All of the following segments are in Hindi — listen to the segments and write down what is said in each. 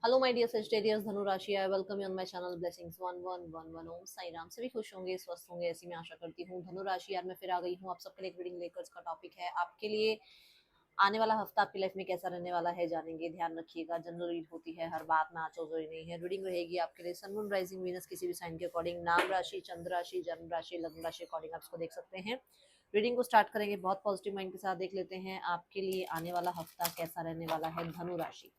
हेलो माय डियर सजिटेरियस धनु राशि, I welcome you on my channel blessings 1111 ओम साई राम। सभी खुश होंगे, स्वस्थ होंगे, ऐसी मैं आशा करती हूँ। धनु राशि यार मैं फिर आ गई हूँ आप सबके लिए एक रीडिंग लेकर। इसका टॉपिक है आपके लिए आने वाला हफ्ता आपकी लाइफ में कैसा रहने वाला है, जानेंगे। ध्यान रखिएगा, जनरल रीड होती है, हर बात में आचो जरूरी नहीं है। रीडिंग रहेगी आपके लिए सन मून राइजिंग वीनस किसी भी साइन के अकॉर्डिंग, नाम राशि, चंद्र राशि, जन्म राशि, लग्न राशि अकॉर्डिंग आप इसको देख सकते हैं। रीडिंग को स्टार्ट करेंगे बहुत पॉजिटिव माइंड के साथ। देख लेते हैं आपके लिए आने वाला हफ्ता कैसा रहने वाला है। धनु राशि,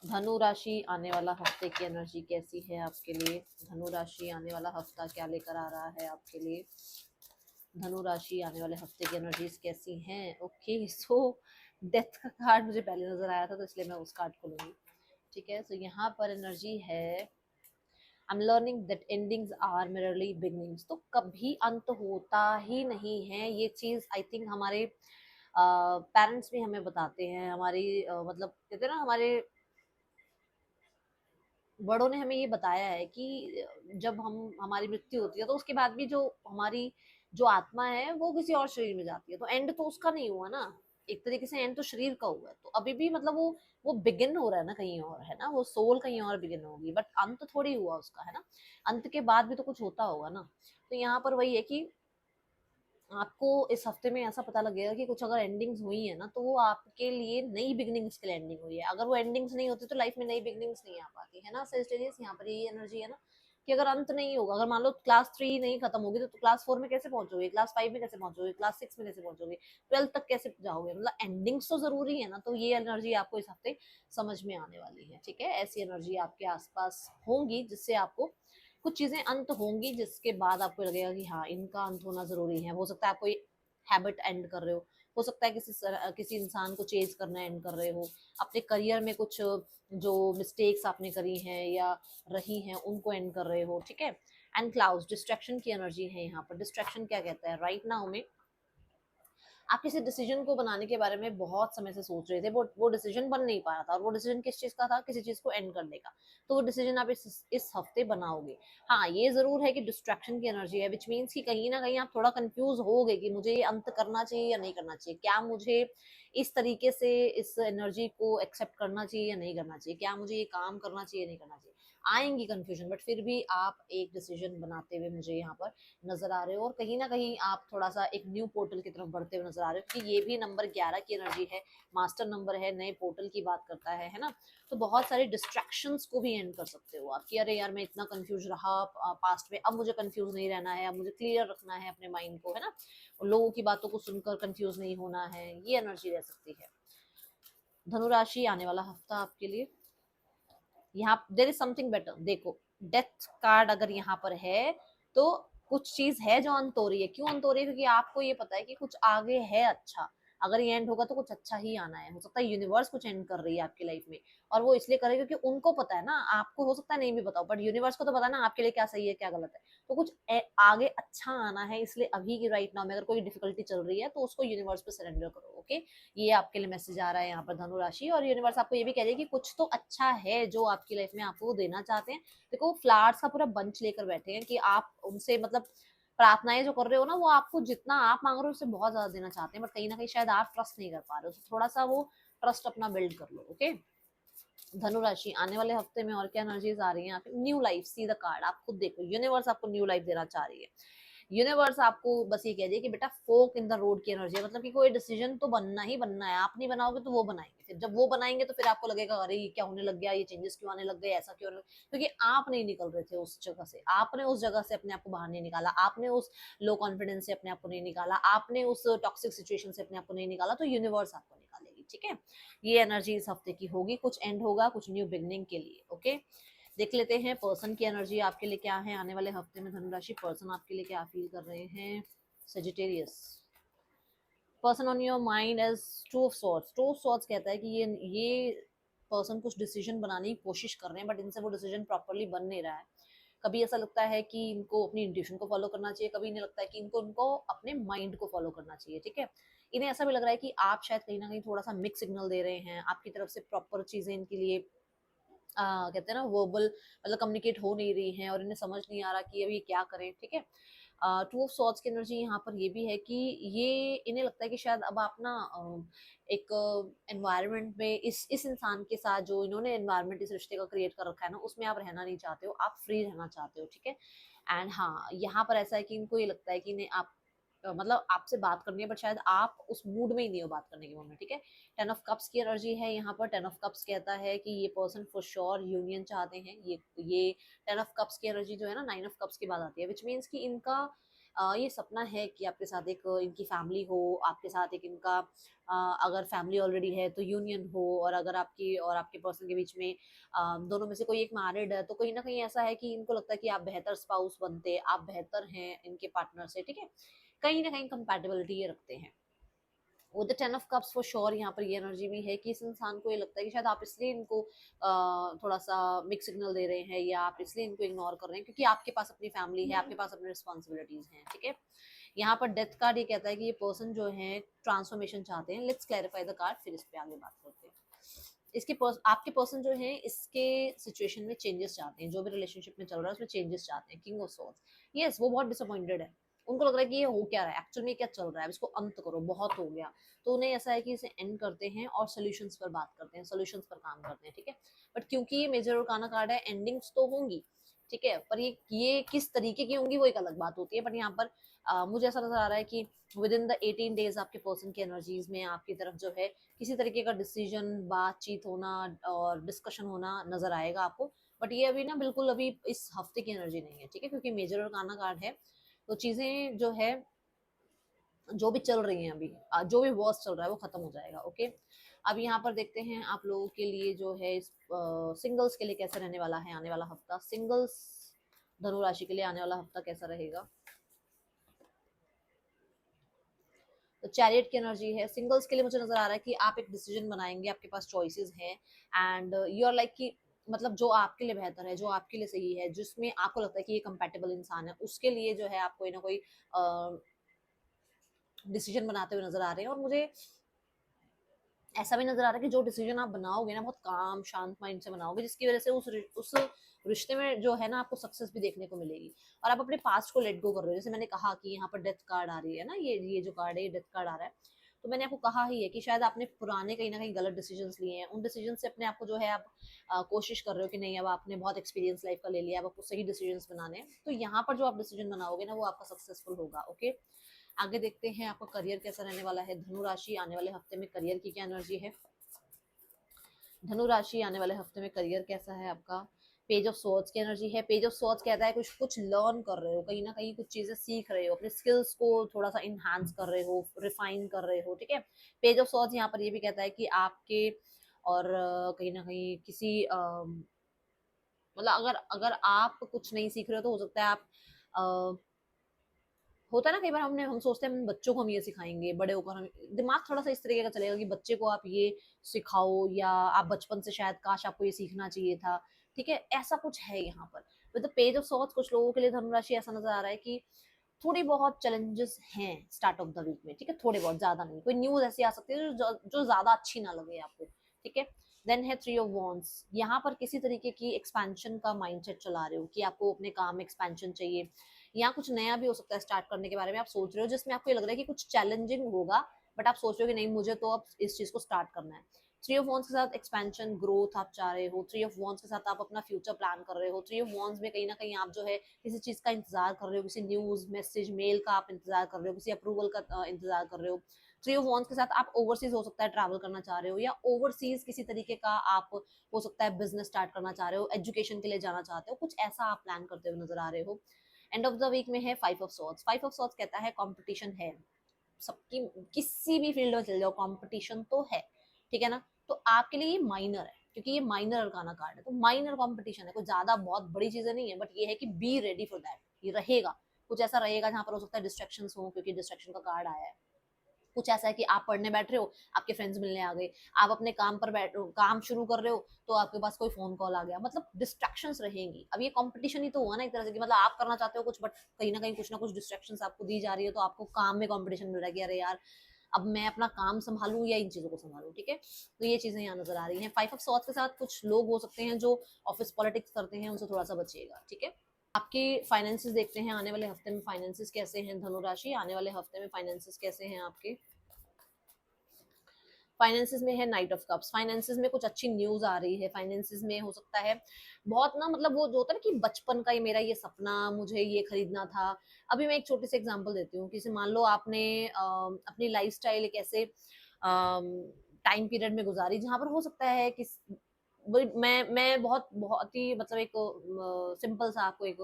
धनु राशि आने वाला हफ्ते की एनर्जी कैसी है आपके लिए। धनु राशि आने वाला हफ्ता क्या लेकर आ रहा है आपके लिए। धनु राशि आने वाले हफ्ते की एनर्जीज कैसी हैं। ओके सो डेथ का कार्ड मुझे पहले नजर आया था तो इसलिए मैं उस कार्ड को लूंगी। ठीक है, सो यहाँ पर एनर्जी है I am learning that endings are merely beginnings. तो कभी अंत होता ही नहीं है, ये चीज आई थिंक हमारे पेरेंट्स भी हमें बताते हैं। हमारी मतलब कहते हैं ना, हमारे बड़ों ने हमें ये बताया है कि जब हम हमारी मृत्यु होती है तो उसके बाद भी जो हमारी जो आत्मा है वो किसी और शरीर में जाती है। तो एंड तो उसका नहीं हुआ ना, एक तरीके से एंड तो शरीर का हुआ है। तो अभी भी मतलब वो बिगिन हो रहा है ना कहीं और, है ना, वो सोल कहीं और बिगिन होगी, बट अंत थोड़ी हुआ उसका, है ना। अंत के बाद भी तो कुछ होता होगा ना। तो यहाँ पर वही है कि आपको इस हफ्ते में ऐसा पता लगेगा कि कुछ अगर एंडिंग्स हुई है ना तो वो आपके लिए नई बिगनिंग्स के लिए एंडिंग हुई है। अगर वो एंडिंग्स नहीं होती तो लाइफ में नई बिगनिंग्स नहीं आ पाती, है ना। सेजिटेरियस यहाँ पर यही एनर्जी है ना कि अगर अंत नहीं होगा, अगर मान लो क्लास 3 नहीं खत्म होगी तो क्लास 4 में कैसे पहुंचोगे, क्लास 5 में कैसे पहुंचोगे, क्लास 6 में कैसे पहुंचोगे, 12th तक कैसे जाओगे। मतलब एंडिंग्स तो जरूरी है ना। तो ये एनर्जी आपको इस हफ्ते समझ में आने वाली है। ठीक है, ऐसी एनर्जी आपके आसपास होंगी जिससे आपको कुछ चीजें अंत होंगी जिसके बाद आपको लगेगा कि हाँ इनका अंत होना जरूरी है। हो सकता है आप कोई हैबिट एंड कर रहे हो सकता है किसी इंसान को चेंज करना एंड कर रहे हो, अपने करियर में कुछ जो मिस्टेक्स आपने करी हैं या रही हैं उनको एंड कर रहे हो। ठीक है, एंड क्लाउड्स डिस्ट्रैक्शन की एनर्जी है यहाँ पर। डिस्ट्रैक्शन क्या कहता है, राइट नाउ में आप किसी डिसीजन को बनाने के बारे में बहुत समय से सोच रहे थे, वो डिसीजन बन नहीं पा रहा था, और वो डिसीजन किस चीज का था, किसी चीज को एंड करने का। तो वो डिसीजन आप इस हफ्ते बनाओगे। हाँ ये जरूर है कि डिस्ट्रैक्शन की एनर्जी है, विच मीन्स कि कहीं ना कहीं आप थोड़ा कंफ्यूज होगे कि मुझे ये अंत करना चाहिए या नहीं करना चाहिए, क्या मुझे इस तरीके से इस एनर्जी को एक्सेप्ट करना चाहिए या नहीं करना चाहिए, क्या मुझे ये काम करना चाहिए नहीं करना चाहिए। आएंगी कंफ्यूजन, बट फिर भी आप एक डिसीजन बनाते हुए मुझे यहाँ पर नजर आ रहे हो, और कहीं ना कहीं आप थोड़ा सा एक न्यू पोर्टल की तरफ बढ़ते हुए नजर आ रहे हो, क्योंकि ये भी नंबर 11 की एनर्जी है, मास्टर नंबर है, नए पोर्टल की बात करता है ना। तो बहुत सारे डिस्ट्रैक्शंस को भी एंड कर सकते हो आप कि अरे यार मैं इतना कंफ्यूज रहा पास्ट में, अब मुझे कंफ्यूज नहीं रहना है, अब मुझे क्लियर रखना है अपने माइंड को, है ना। लोगों की बातों को सुनकर कंफ्यूज नहीं होना है, ये एनर्जी रह सकती है। धनुराशि आने वाला हफ्ता आपके लिए, यहाँ देर इज समथिंग बेटर। देखो डेथ कार्ड अगर यहाँ पर है तो कुछ चीज है जो अंत हो रही है। क्यों अंत हो रही है, क्योंकि आपको ये पता है कि कुछ आगे है अच्छा। अगर ये एंड होगा तो कुछ अच्छा ही आना है। हो सकता है यूनिवर्स कुछ एंड कर रही है आपकी लाइफ में, और वो इसलिए करे क्योंकि उनको पता है ना, आपको हो सकता है नहीं भी बताओ, बट यूनिवर्स को तो पता है ना आपके लिए क्या सही है क्या गलत है। तो कुछ आगे अच्छा आना है, इसलिए अभी की राइट नाउ में अगर कोई डिफिकल्टी चल रही है तो उसको यूनिवर्स पे सरेंडर करो। ओके, ये आपके लिए मैसेज आ रहा है यहाँ पर धनु राशि, और यूनिवर्स आपको ये भी कह रही है कि कुछ तो अच्छा है जो आपकी लाइफ में आपको देना चाहते हैं। देखो फ्लावर्स का पूरा बंच लेकर बैठे हैं कि आप उनसे मतलब प्रार्थनाएं जो कर रहे हो ना, वो आपको जितना आप मांग रहे हो उससे बहुत ज्यादा देना चाहते हैं, बट कहीं ना कहीं शायद आप ट्रस्ट नहीं कर पा रहे हो। तो थोड़ा सा वो ट्रस्ट अपना बिल्ड कर लो। ओके, धनु राशि आने वाले हफ्ते में और क्या एनर्जीज आ रही है यहाँ पे। New life, see the card, आप खुद देखो यूनिवर्स आपको न्यू लाइफ देना चाह रही है। यूनिवर्स आपको बस ये कह दिया कि बेटा फोक इन द रोड की एनर्जी है, मतलब कि कोई डिसीजन तो बनना ही बनना है, आप नहीं बनाओगे तो वो बनाएंगे। फिर जब वो बनाएंगे तो फिर आपको लगेगा अरे ये क्या होने लग गया, ये चेंजेस क्यों आने लग गए, ऐसा क्यों क्योंकि आप नहीं निकल रहे थे उस जगह से, आपने उस जगह से अपने आप को बाहर नहीं निकाला, आपने उस लो कॉन्फिडेंस से अपने आप को नहीं निकाला, आपने उस टॉक्सिक सिचुएशन से अपने आप को नहीं निकाला, तो यूनिवर्स आपको निकालेगी। ठीक है, ये एनर्जी इस हफ्ते की होगी, कुछ एंड होगा, कुछ न्यू बिगनिंग के लिए। ओके, देख लेते हैं पर्सन की एनर्जी आपके लिए क्या है आने वाले हफ्ते में। धनुराशि पर्सन आपके लिए क्या फील कर रहे हैं। Sagittarius person on your mind as two of swords. Two of swords कहता है कि ये पर्सन कुछ डिसीजन बनाने की कोशिश कर रहे हैं, बट इनसे वो डिसीजन प्रॉपरली बन नहीं रहा है। कभी ऐसा लगता है कि इनको अपनी इंट्यूशन को फॉलो करना चाहिए, कभी इन्हें लगता है कि इनको अपने माइंड को फॉलो करना चाहिए। ठीक है, इन्हें ऐसा भी लग रहा है कि आप शायद कहीं ना कहीं थोड़ा सा मिक्स सिग्नल दे रहे हैं, आपकी तरफ से प्रॉपर चीजें इनके लिए कहते हैं ना वर्बल मतलब कम्युनिकेट हो नहीं रही हैं, और इन्हें समझ नहीं आ रहा कि अभी क्या करें। ठीक है, टू ऑफ सॉर्ड्स की एनर्जी यहाँ पर ये भी है कि ये इन्हें लगता है कि शायद अब आप ना एक एनवायरनमेंट में इस इंसान के साथ जो इन्होंने एनवायरनमेंट इस रिश्ते का क्रिएट कर रखा है ना, उसमें आप रहना नहीं चाहते हो, आप फ्री रहना चाहते हो, ठीक है। एंड हाँ, यहाँ पर ऐसा है कि इनको ये लगता है कि नहीं, आप मतलब आपसे बात करनी है, बट शायद आप उस मूड में ही नहीं हो बात करने के मोमेंट, ठीक है। 10 ऑफ कप्स की एनर्जी है यहाँ पर। 10 ऑफ कप्स कहता है कि ये पर्सन फॉर श्योर यूनियन चाहते हैं। ये 10 ऑफ कप्स की एनर्जी जो है ना 9 ऑफ कप्स के बाद आती है, विच मीन्स कि इनका ये सपना है कि आपके साथ एक इनकी फैमिली हो, आपके साथ एक इनका अगर फैमिली ऑलरेडी है तो यूनियन हो, और अगर आपकी और आपके पर्सन के बीच में दोनों में से कोई एक मैरिड है, तो कहीं ना कहीं ऐसा है कि इनको लगता है कि आप बेहतर स्पाउस बनते, आप बेहतर हैं इनके पार्टनर से, ठीक है। कहीं ना कहीं कंपैटिबिलिटी ये रखते हैं। वो the 10 of cups for sure यहाँ पर ये एनर्जी भी है कि इस इंसान को ये लगता है कि शायद आप इसलिए इनको थोड़ा सा मिक्स सिग्नल दे रहे हैं, या आप इसलिए इनको इग्नोर कर रहे हैं क्योंकि आपके पास अपनी फैमिली है, आपके पास अपनी रिस्पॉन्सिबिलिटीज हैं, ठीक है। यहाँ पर डेथ कार्ड ये कहता है कि ये पर्सन जो है ट्रांसफॉर्मेशन चाहते हैं। लेट्स क्लैरिफाई द कार्ड, फिर इस पे आगे बात करते हैं। आपके पर्सन जो है इसके सिचुएशन में चेंजेस चाहते हैं, जो भी रिलेशनशिप में चल रहा है उसमें चेंजेस चाहते हैं। किंग ऑफ सोर्ड्स, यस, वो बहुत डिसअपॉइंटेड है। उनको लग रहा है कि ये हो क्या रहा है, एक्चुअल में क्या चल रहा है, अब इसको अंत करो, बहुत हो गया। तो उन्हें ऐसा है कि इसे एंड करते हैं और सोल्यूशंस पर बात करते हैं, सोल्यूशंस पर काम करते हैं, ठीक है। बट क्योंकि ये मेजर आर्काना कार्ड है, एंडिंग्स तो होंगी, ठीक है, पर ये किस तरीके की होंगी वो एक अलग बात होती है। बट यहाँ पर मुझे ऐसा नजर आ रहा है कि विद इन द 18 डेज आपके पर्सन की एनर्जीज में आपकी तरफ जो है किसी तरीके का डिसीजन, बातचीत होना और डिस्कशन होना नजर आएगा आपको। बट ये अभी ना बिल्कुल अभी इस हफ्ते की एनर्जी नहीं है, ठीक है, क्योंकि मेजर आर्काना कार्ड है। तो चीजें जो है, जो भी चल रही हैं अभी, जो भी वर्स चल रहा है वो खत्म हो जाएगा, ओके। अब यहाँ पर देखते हैं आप लोगों के लिए जो है सिंगल्स के लिए कैसा रहने वाला है आने वाला हफ्ता। सिंगल्स धनु राशि के लिए आने वाला हफ्ता कैसा रहेगा। तो चैरियट की एनर्जी है सिंगल्स के लिए। मुझे नजर आ रहा है कि आप एक डिसीजन बनाएंगे, आपके पास चॉइसेस हैं, एंड यू आर लाइक कि मतलब जो आपके लिए बेहतर है, जो आपके लिए सही है, जिसमें आपको लगता है कि ये कंपैटिबल इंसान है, उसके लिए जो है आप कोई ना कोई डिसीजन बनाते हुए नजर आ रहे हैं। और मुझे ऐसा भी नजर आ रहा है कि जो डिसीजन आप बनाओगे ना बहुत काम शांत माइंड से बनाओगे, जिसकी वजह से उस रिश्ते में जो है ना आपको सक्सेस भी देखने को मिलेगी। और आप अपने पास्ट को लेट गो कर रहे हो। जैसे मैंने कहा कि यहाँ पर डेथ कार्ड आ रही है ना, ये जो कार्ड है, ये डेथ कार्ड आ रहा है। तो मैंने आपको कहा ही है कि शायद आपने पुराने कहीं ना कहीं गलत डिसीजंस लिए हैं, उन डिसीजन से अपने आप को जो है आप कोशिश कर रहे हो कि नहीं, अब आपने बहुत एक्सपीरियंस लाइफ का ले लिया, अब आपको सही डिसीजंस बनाने हैं। तो यहाँ पर जो आप डिसीजन बनाओगे ना वो आपका सक्सेसफुल होगा, ओके। आगे देखते हैं आपका करियर कैसा रहने वाला है। धनु राशि आने वाले हफ्ते में करियर की क्या एनर्जी है। धनु राशि आने वाले हफ्ते में करियर कैसा है आपका। पेज ऑफ स्वॉर्ड्स की एनर्जी है। पेज ऑफ स्वॉर्ड्स कहता है कुछ कुछ लर्न कर रहे हो, कहीं ना कहीं कुछ चीजें सीख रहे हो, अपने स्किल्स को थोड़ा सा इनहांस कर रहे हो, रिफाइन कर रहे हो, ठीक है। पेज ऑफ स्वॉर्ड्स यहाँ पर ये भी कहता है कि आपके और कहीं ना कहीं किसी मतलब अगर अगर आप कुछ नहीं सीख रहे हो तो हो सकता है आप होता है ना, कई बार हम सोचते हैं बच्चों को हम ये सिखाएंगे, बड़े होकर हम दिमाग थोड़ा सा इस तरीके का चलेगा कि बच्चे को आप ये सिखाओ, या आप बचपन से शायद काश आपको ये सीखना चाहिए था, ठीक है। ऐसा कुछ है यहाँ पर with the page of swords. कुछ लोगों के लिए धनुराशि ऐसा नजर आ रहा है कि थोड़ी बहुत चैलेंजेस हैं स्टार्ट ऑफ द वीक में, ठीक है, थोड़े बहुत, ज्यादा नहीं। कोई न्यूज ऐसी आ सकती है जो ज्यादा अच्छी ना लगे आपको, ठीक है। देन है 3 ऑफ वॉन्ड्स। यहाँ पर किसी तरीके की एक्सपेंशन का माइंडसेट चला रहे हो कि आपको अपने काम में एक्सपेंशन चाहिए, या कुछ नया भी हो सकता है स्टार्ट करने के बारे में आप सोच रहे हो, जिसमें आपको ये लग रहा है कि कुछ चैलेंजिंग होगा, बट आप सोच रहे हो कि नहीं, मुझे तो अब इस चीज को स्टार्ट करना है। 3 ऑफ वॉन्ड्स के साथ एक्सपेंशन, ग्रोथ आप चाह रहे हो। 3 ऑफ वॉन्ड्स के साथ आप अपना फ्यूचर प्लान कर रहे हो। 3 ऑफ वॉन्ड्स में कहीं ना कहीं आप जो है किसी चीज का इंतजार कर रहे हो, किसी न्यूज मैसेज मेल का आप इंतजार कर रहे हो, किसी अप्रूवल का इंतजार कर रहे हो। 3 ऑफ वॉन्ड्स के साथ आप ओवरसीज हो सकता है ट्रैवल करना चाह रहे हो, या ओवरसीज किसी तरीके का आप हो सकता है बिजनेस स्टार्ट करना चाह रहे हो, एजुकेशन के लिए जाना चाहते हो, कुछ ऐसा आप प्लान करते हुए नजर आ रहे हो। एंड ऑफ द वीक में है 5 ऑफ सॉर्ड्स। 5 ऑफ सॉर्ड्स कहता है कंपटीशन है सबकी, किसी भी फील्ड में चल जाओ कंपटीशन तो है, ठीक है ना। तो आपके लिए ये माइनर है, क्योंकि ये माइनर अरकाना कार्ड है, तो माइनर कंपटीशन है, कोई ज्यादा बहुत बड़ी चीजें नहीं है, बट ये है कि बी रेडी फॉर दैट, ये रहेगा। कुछ ऐसा रहेगा जहां पर हो सकता है डिस्ट्रैक्शंस हो, क्योंकि डिस्ट्रैक्शन का कार्ड आया है। कुछ ऐसा है कि आप पढ़ने बैठ रहे हो, आपके फ्रेंड्स मिलने आ गए, आप अपने काम पर बैठ काम शुरू कर रहे हो तो आपके पास कोई फोन कॉल आ गया, मतलब डिस्ट्रैक्शंस रहेंगी। अब ये कंपटीशन ही तो हुआ ना एक तरह से, कि मतलब आप करना चाहते हो कुछ, बट कहीं ना कहीं कुछ ना कुछ डिस्ट्रैक्शंस आपको दी जा रही है, तो आपको काम में कंपटीशन मिल रहा है कि अरे यार अब मैं अपना काम संभालूं या इन चीजों को संभालूं, ठीक है। तो ये चीजें यहाँ नजर आ रही हैं। 5 ऑफ सॉर्ड्स के साथ कुछ लोग हो सकते हैं जो ऑफिस पॉलिटिक्स करते हैं, उनसे थोड़ा सा बचिएगा, ठीक है। आपके फाइनेंसेस देखते हैं आने वाले हफ्ते में, फाइनेंसेस कैसे हैं धनु राशि, आने वाले हफ्ते में फाइनेंसेस कैसे हैं आपके। फाइनेंसेस में है नाइट ऑफ कप्स, फाइनेंसेस में कुछ अच्छी न्यूज आ रही है, फाइनेंसेस में हो सकता है बहुत ना, मतलब वो जो होता है ना कि बचपन का ये मेरा ये सपना, मुझे ये खरीदना था। अभी मैं एक छोटी सी एग्जांपल देती हूँ, किसी मान लो आपने अपनी लाइफस्टाइल एक ऐसे टाइम पीरियड में गुजारी जहां पर हो सकता है कि मैं बहुत बहुत ही मतलब एक सिंपल सा आपको एक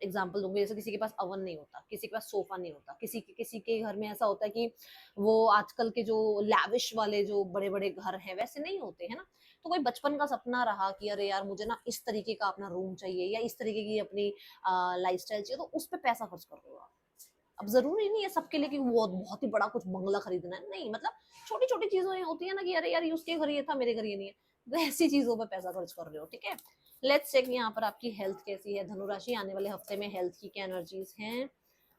एग्जाम्पल दूंगी, जैसे किसी के पास अवन नहीं होता, किसी के पास सोफा नहीं होता, किसी के घर में ऐसा होता है कि वो आजकल के जो लैविश वाले जो बड़े बड़े घर हैं वैसे नहीं होते हैं ना। तो कोई बचपन का सपना रहा कि अरे यार मुझे ना इस तरीके का अपना रूम चाहिए या इस तरीके की अपनी लाइफस्टाइल चाहिए, तो उस पर पैसा खर्च कर रहे हो आप। अब जरूरी नहीं है सबके लिए कि वो बहुत ही बड़ा कुछ बंगला खरीदना है, नहीं, मतलब छोटी छोटी चीजें होती है ना कि अरे यार उसके घर ये था मेरे घर ये नहीं है, तो ऐसी चीजों पर पैसा खर्च कर रहे हो, ठीक है। लेट्स चेक यहाँ पर आपकी हेल्थ कैसी है धनुराशि, आने वाले हफ्ते में हेल्थ की क्या एनर्जीज हैं।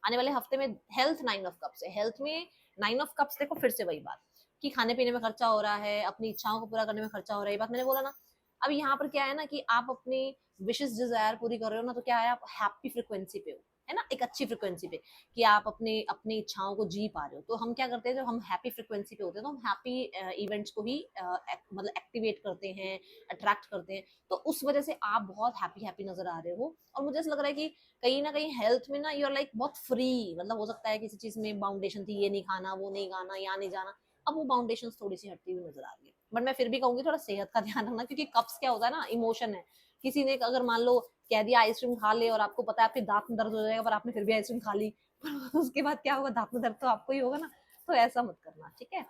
आने वाले हफ्ते में हेल्थ नाइन ऑफ कप्स है, हेल्थ में नाइन ऑफ कप्स देखो फिर से वही बात कि खाने पीने में खर्चा हो रहा है, अपनी इच्छाओं को पूरा करने में खर्चा हो रहा है, ये बात मैंने बोला ना। अब यहाँ पर क्या है ना कि आप अपनी विशेष डिजायर पूरी कर रहे हो ना, तो क्या है, आप हैप्पी फ्रिक्वेंसी पे हो, है ना, एक अच्छी फ्रिक्वेंसी पे, कि आप अपनी अपनी इच्छाओं को जी पा रहे हो। तो हम क्या करते हैं, जब हम हैप्पी फ्रिक्वेंसी पे होते हैं तो हम हैप्पी इवेंट्स को ही मतलब एक्टिवेट करते हैं, अट्रैक्ट करते हैं। तो उस वजह से आप बहुत हैप्पी हैप्पी नजर आ रहे हो, और मुझे ऐसा लग रहा है कि कहीं ना कहीं हेल्थ में ना यू आर लाइक बहुत फ्री, मतलब हो सकता है किसी चीज में बाउंडेशन थी, ये नहीं खाना, वो नहीं खाना, यहाँ नहीं जाना, अब वो बाउंडेशन थोड़ी सी हटती हुई नजर आ रही है। बट मैं फिर भी कहूंगी थोड़ा सेहत का ध्यान रखना, क्योंकि कप्स क्या होता है ना, इमोशन है। किसी ने अगर मान लो कह दिया आइसक्रीम खा ले, और आपको पता है आपके दांत में दर्द हो जाएगा, पर आपने फिर भी आइसक्रीम खा ली, पर उसके बाद क्या होगा, दांत में दर्द तो आपको ही होगा ना। तो ऐसा मत करना, ठीक है।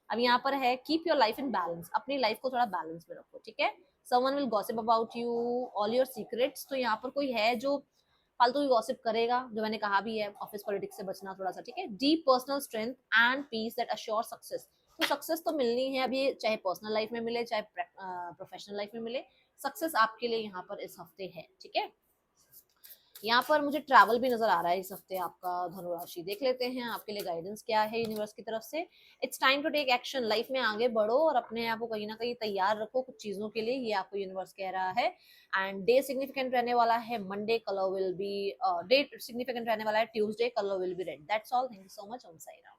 अब यहाँ पर है keep your life in balance, अपनी लाइफ को थोड़ा बैलेंस में रखो, ठीक है। Someone will gossip about you all your secrets, तो यहाँ पर कोई है जो फालतू की गॉसिप करेगा, जो मैंने कहा भी है, ऑफिस पॉलिटिक्स से बचना थोड़ा सा, ठीक है। Deep personal strength and peace that assure success, तो सक्सेस तो मिलनी है, अभी चाहे पर्सनल लाइफ में मिले चाहे प्रोफेशनल लाइफ में मिले, सक्सेस आपके लिए यहाँ पर इस हफ्ते है, ठीक है। यहाँ पर मुझे ट्रैवल भी नजर आ रहा है इस हफ्ते आपका धनुराशि, देख लेते हैं आपके लिए गाइडेंस क्या है यूनिवर्स की तरफ से। It's time to take action, life में आगे बढ़ो और अपने आप को कहीं ना कहीं तैयार रखो कुछ चीजों के लिए, ये आपको यूनिवर्स कह रहा है। एंड डे सिग्निफिकेंट रहने वाला है Monday, colour will be, day significant रहने वाला है Tuesday, colour will be red. That's all, thank you so much, Om Sai Ram.